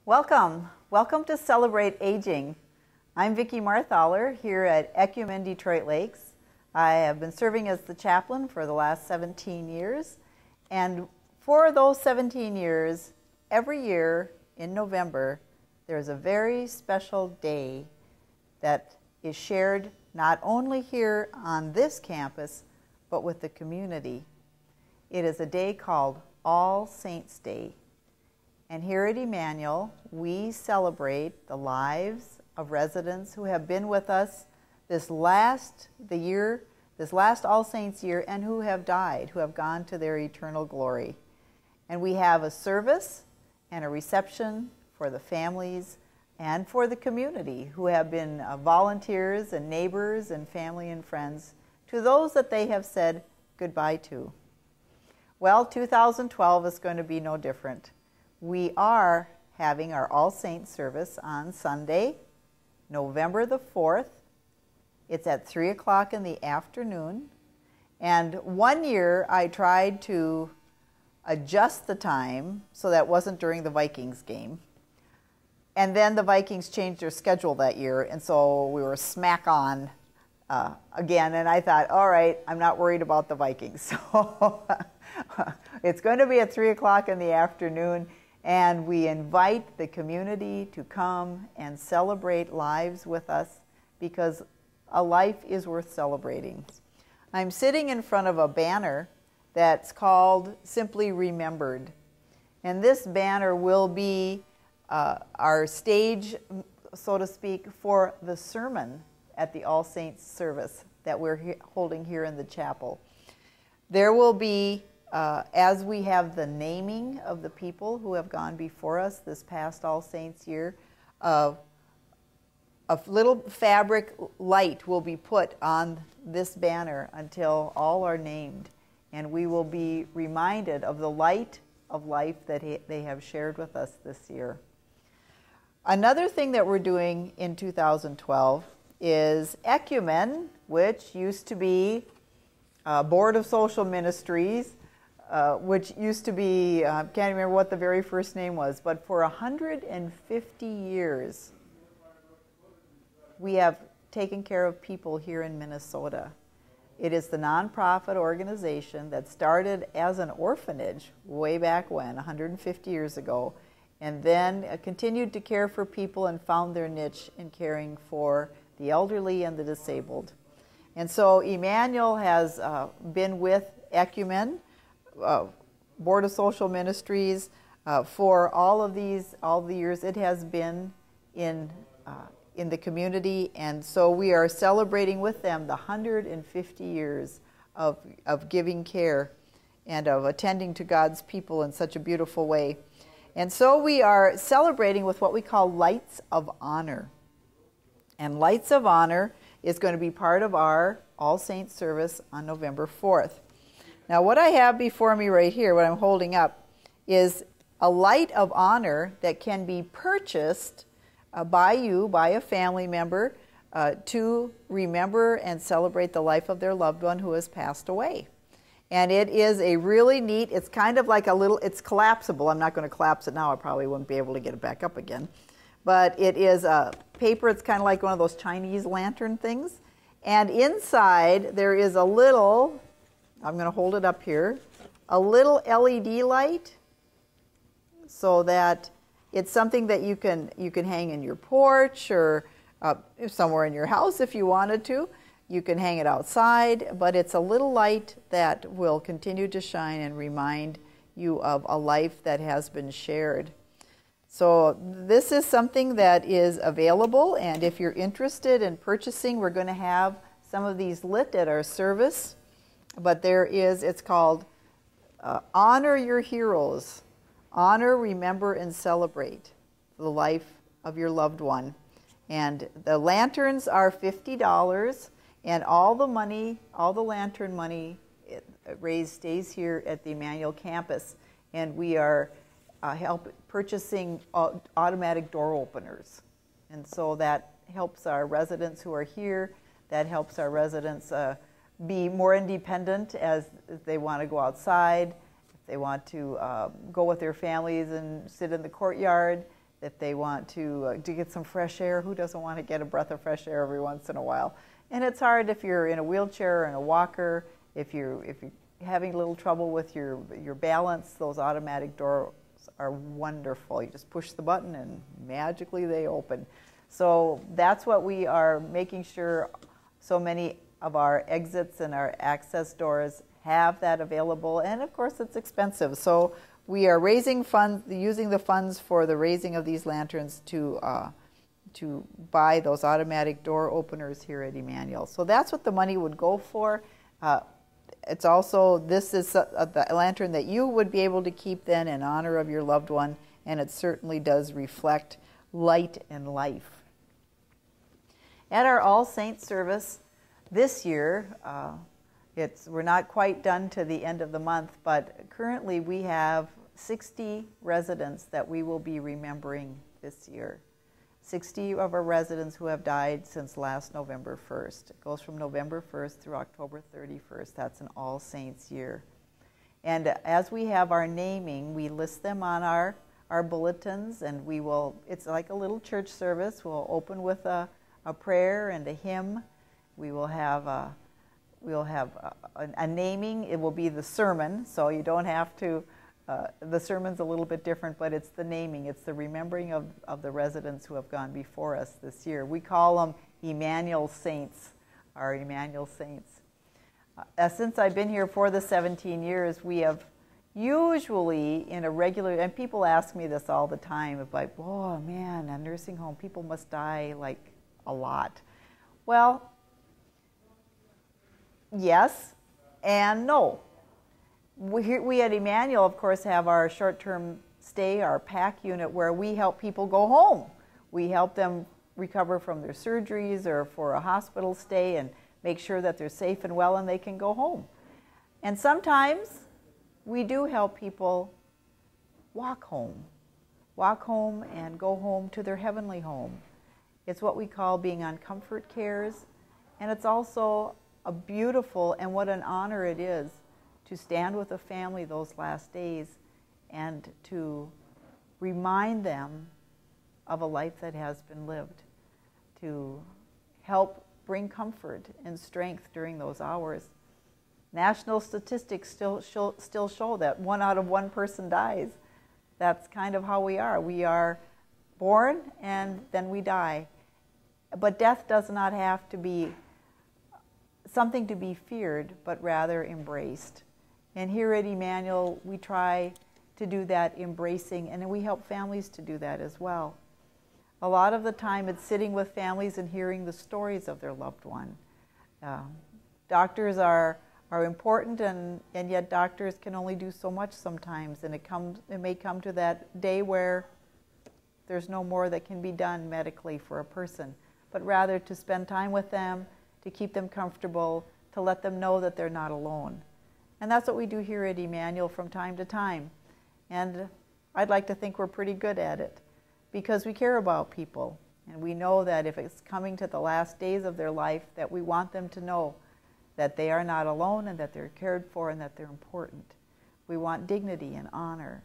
Welcome to Celebrate Aging. I'm Vicki Marthaler here at Ecumen Detroit Lakes. I have been serving as the chaplain for the last 17 years, and for those 17 years, every year in November, there's a very special day that is shared not only here on this campus, but with the community. It is a day called All Saints Day. And here at Emmanuel, we celebrate the lives of residents who have been with us this last All Saints year, and who have died, who have gone to their eternal glory. And we have a service and a reception for the families and for the community who have been volunteers and neighbors and family and friends to those that they have said goodbye to. Well, 2012 is going to be no different. We are having our All Saints service on Sunday, November the 4th. It's at 3 o'clock in the afternoon. And one year I tried to adjust the time so that it wasn't during the Vikings game. And then the Vikings changed their schedule that year, and so we were smack on again. And I thought, all right, I'm not worried about the Vikings. So it's going to be at 3 o'clock in the afternoon. And we invite the community to come and celebrate lives with us, because a life is worth celebrating. I'm sitting in front of a banner that's called Simply Remembered. And this banner will be our stage, so to speak, for the sermon at the All Saints service that we're holding here in the chapel. There will be, as we have the naming of the people who have gone before us this past All Saints year, a little fabric light will be put on this banner until all are named, and we will be reminded of the light of life that they have shared with us this year. Another thing that we're doing in 2012 is Ecumen, which used to be Board of Social Ministries, which used to be, I can't remember what the very first name was, but for 150 years, we have taken care of people here in Minnesota. It is the nonprofit organization that started as an orphanage way back when, 150 years ago, and then continued to care for people and found their niche in caring for the elderly and the disabled. And so Emmanuel has been with Ecumen, Board of Social Ministries, for all the years it has been in the community, and so we are celebrating with them the 150 years of giving care and of attending to God's people in such a beautiful way. And so we are celebrating with what we call Lights of Honor. And Lights of Honor is going to be part of our All Saints service on November 4th. Now, what I have before me right here, what I'm holding up, is a light of honor that can be purchased by a family member, to remember and celebrate the life of their loved one who has passed away. And it is a really neat, it's kind of like it's collapsible. I'm not going to collapse it now. I probably wouldn't be able to get it back up again. But it is a paper, it's kind of like one of those Chinese lantern things. And inside there is a little, I'm going to hold it up here, a little LED light, so that it's something that you can hang in your porch or somewhere in your house if you wanted to. You can hang it outside, but it's a little light that will continue to shine and remind you of a life that has been shared. So this is something that is available, and if you're interested in purchasing, we're going to have some of these lit at our service. But it's called Honor Your Heroes. Honor, remember, and celebrate the life of your loved one. And the lanterns are $50, and all the lantern money raised stays here at the Emmanuel campus. And we are purchasing automatic door openers. And so that helps our residents who are here, that helps our residents be more independent as they want to go outside, if they want to go with their families and sit in the courtyard. if they want to get some fresh air. Who doesn't want to get a breath of fresh air every once in a while? And it's hard if you're in a wheelchair or in a walker, if you're having a little trouble with your balance. Those automatic doors are wonderful. You just push the button and magically they open. So that's what we are making sure so many of our exits and our access doors have that available. And of course it's expensive. So we are raising funds, using the funds for the raising of these lanterns to buy those automatic door openers here at Emmanuel. So that's what the money would go for. It's also, this is the lantern that you would be able to keep then in honor of your loved one, and it certainly does reflect light and life. At our All Saints service this year, we're not quite done to the end of the month, but currently we have 60 residents that we will be remembering this year. 60 of our residents who have died since last November 1st. It goes from November 1st through October 31st. That's an All Saints year. And as we have our naming, we list them on our bulletins, and we will, it's like a little church service. We'll open with a prayer and a hymn. We will have a naming. It will be the sermon, so you don't have to, the sermon's a little bit different, but it's the naming. It's the remembering of the residents who have gone before us this year. We call them Emmanuel Saints, our Emmanuel Saints. Since I've been here for the 17 years, we have usually in a regular, and people ask me this all the time, of like, oh man, a nursing home, people must die like a lot. Well, yes and no. We at Emmanuel, of course, have our short-term stay, our PAC unit, where we help people go home. We help them recover from their surgeries or for a hospital stay and make sure that they're safe and well and they can go home. And sometimes we do help people walk home and go home to their heavenly home. It's what we call being on comfort cares, and it's also a beautiful, and what an honor it is to stand with a family those last days and to remind them of a life that has been lived, to help bring comfort and strength during those hours. National statistics still show that 1 out of 1 person dies. That's kind of how we are. We are born and then we die. But death does not have to be something to be feared, but rather embraced. And here at Emmanuel, we try to do that embracing, and we help families to do that as well. A lot of the time it's sitting with families and hearing the stories of their loved one. Doctors are important, and yet doctors can only do so much sometimes, and it may come to that day where there's no more that can be done medically for a person, but rather to spend time with them, to keep them comfortable, to let them know that they're not alone. And that's what we do here at Emmanuel from time to time. And I'd like to think we're pretty good at it because we care about people. And we know that if it's coming to the last days of their life, that we want them to know that they are not alone and that they're cared for and that they're important. We want dignity and honor.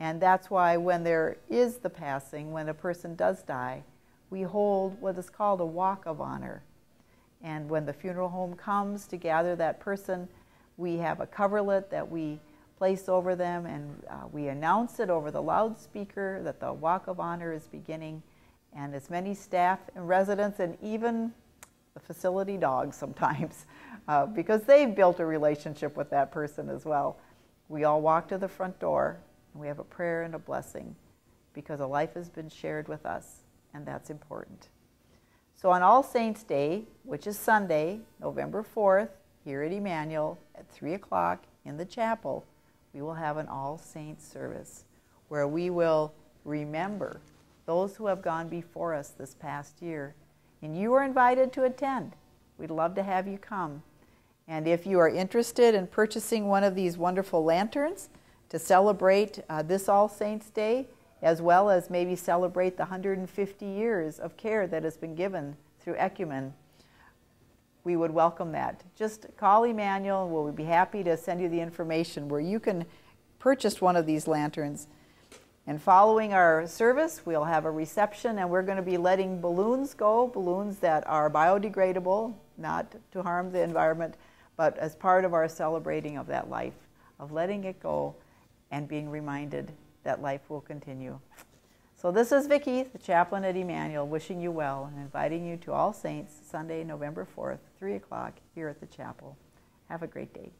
And that's why when there is the passing, when a person does die, we hold what is called a walk of honor. And when the funeral home comes to gather that person, we have a coverlet that we place over them, and we announce it over the loudspeaker that the walk of honor is beginning. And as many staff and residents, and even the facility dogs sometimes, because they've built a relationship with that person as well. We all walk to the front door, and we have a prayer and a blessing, because a life has been shared with us, and that's important. So on All Saints Day, which is Sunday, November 4th, here at Emmanuel at 3 o'clock in the chapel, we will have an All Saints service where we will remember those who have gone before us this past year. And you are invited to attend. We'd love to have you come. And if you are interested in purchasing one of these wonderful lanterns to celebrate this All Saints Day, as well as maybe celebrate the 150 years of care that has been given through Ecumen, we would welcome that. Just call Emmanuel and we'll be happy to send you the information where you can purchase one of these lanterns. And following our service, we'll have a reception, and we're going to be letting balloons go, balloons that are biodegradable, not to harm the environment, but as part of our celebrating of that life, of letting it go and being reminded that life will continue. So this is Vicki, the chaplain at Emmanuel, wishing you well and inviting you to All Saints, Sunday, November 4th, 3 o'clock, here at the chapel. Have a great day.